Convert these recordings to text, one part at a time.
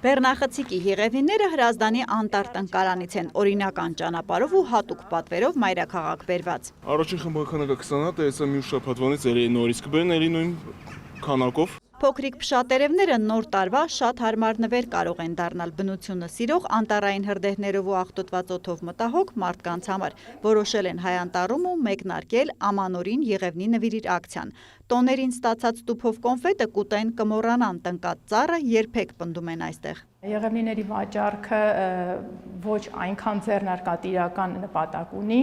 Բեռնախցիկի եղևնիները Հրազդանի անտառ տնկարանից են, օրինական ճանապարհով ու հատուկ պատվերով մայրաքաղաք բերված։ Առաջին խմբականակը 20 հատ է, հեսա մյուս շաբաթվանից նորից կբերեն նույն քանակով։ Փոքրիկ փշատերևները նոր տարվա շատ հարմար նվեր կարող են դառնալ բնությունը սիրող անտառային հրդեհներով ու աղտոտված օդով մտահոգ մարդկանց համար։ Որոշել են Հայ Անտառում ու մեկնարկել Ամանորին եղևնի նվիրիր ակցիան։ Տոներին ստացած տուփով կոնֆետը կուտեն կմոռանան, տնկած ծառը երբեք պնդում են այստեղ։ Եղևնիների վաճառքը ոչ այնքան ձեռնարկատիրական նպատակ ունի,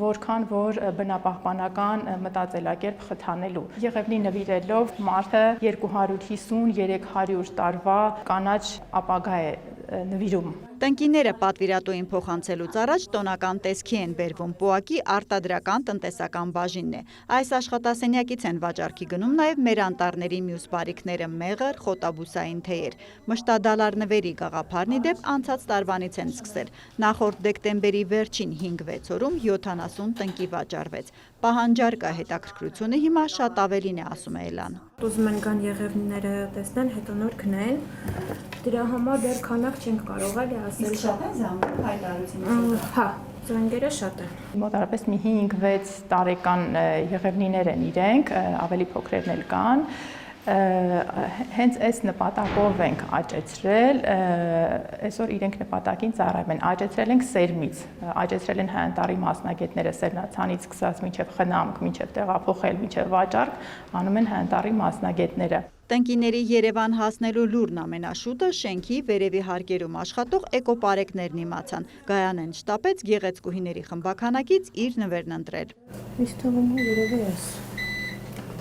որքան որ բնապահպանական մտածելակերպ խթանելու։ Եղևնի նվիրելով մարդը 250-300 տարվա կանաչ ապագա է նվիրում։ Տնկիները պատվիրատուին փոխանցելուց առաջ տոնական տեսքի են բերվում, պոակի արտադրական տնտեսական բաժինն է։ Այս աշխատասենյակից են վաճառքի գնում նաև մեր անտառների մյուս բարիքները՝ մեղր, խոտաբուսային թեյեր։ Մշտադալար նվերի գաղափարն ի դեպ անցած տարվանից են սկսել։ Նախորդ դեկտեմբերի վերջին 5-6 օրում 70 տնկի վաճառվեց։ Պահանջարկը հետաքրքրությունը հիմա շատ ավելին է, ասում է Էլան։ Ուզում են գան եղևնիները տեսնեն, հետո նոր գնեն։ Դրա համար դեռ քանակ չենք կարող էլի ասել։ Շատ է զանգում հայտարարությունը։ Հա, զանգերը շատ են։ Մոտավորապես մի 5-6 տարեկան եղևնիներ են իրենք, ավելի փոքրերն էլ կան։ Հենց այս նպատակով ենք աճեցրել, այսօր իրենք նպատակին ծառայում են, աճեցրել ենք սերմից, աճեցրել են Հայ Անտառի մասնագետները սերմնացանից սկսած մինչև խնամք, մինչև տեղափոխել, մինչև վաճառք, անում են Հայ Անտառի մասնագետները։ Տնկիների Երևան հասնելու լուրն ամենաշուտը շենքի վերևի հարկերում աշխատող էկոպարեկներն իմացան։ Գայանեն շտապեց գեղեցկուհիների խմբականակից իր նվերն ընտրել։ Ինչ թվում է երևի էս։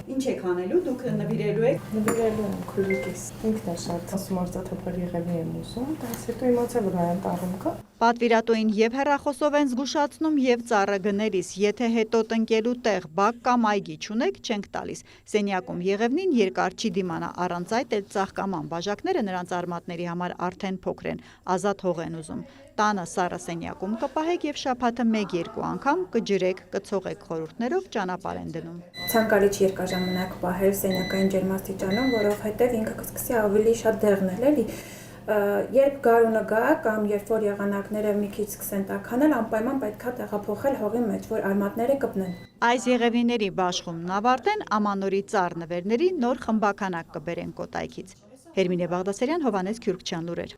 Ինչ եք անելու, դուք նվիրելու եք։ Նվիրելու եմ քույրիկիս։ Ինքն է շատ ասում արծաթափար եղևնի եմ ուզում, բայց հետո իմացա որ Հայ Անտառում կա։ Պատվիրատուին եւ հեռախոսով են զգուշացնում եւ ծառը գնելիս, եթե հետո տնկելու տեղ, բակ կամ այգի չունեք, չենք տալիս։ Սենյակում եղևնին երկար չի դիմանա, առանց այդ էլ ծաղկաման բաժակները նրանց արմատների համար արդեն փոքր են, ազատ հող են ուզում։ Տանը սառը սենյակում կպահեք եւ շաբաթը 1-2 անգամ կջրեք, կցողեք խորհուրդներով ճանապարհ են դնում։ Ցանկալի չի երկար ժամանակ պահել սենյակային ջերմաստիճանում, որովհետեւ ինքը կսկսի ավելի շատ դեղնել, էլի։ Երբ գարունը գա կամ երբ որ եղանակները մի քիչ սկսեն տաքանալ, անպայման պետքա տեղափոխել հողի մեջ, որ արմատները կպնեն։ Այս եղևնիների բաշխումն ավարտեն, Ամանորի ծառ նվերների նոր խմբականակ կբերեն Կոտայքից։ Հերմինե Բաղդասարյան, Հովհաննես Քյուրքչյան, լուրեր։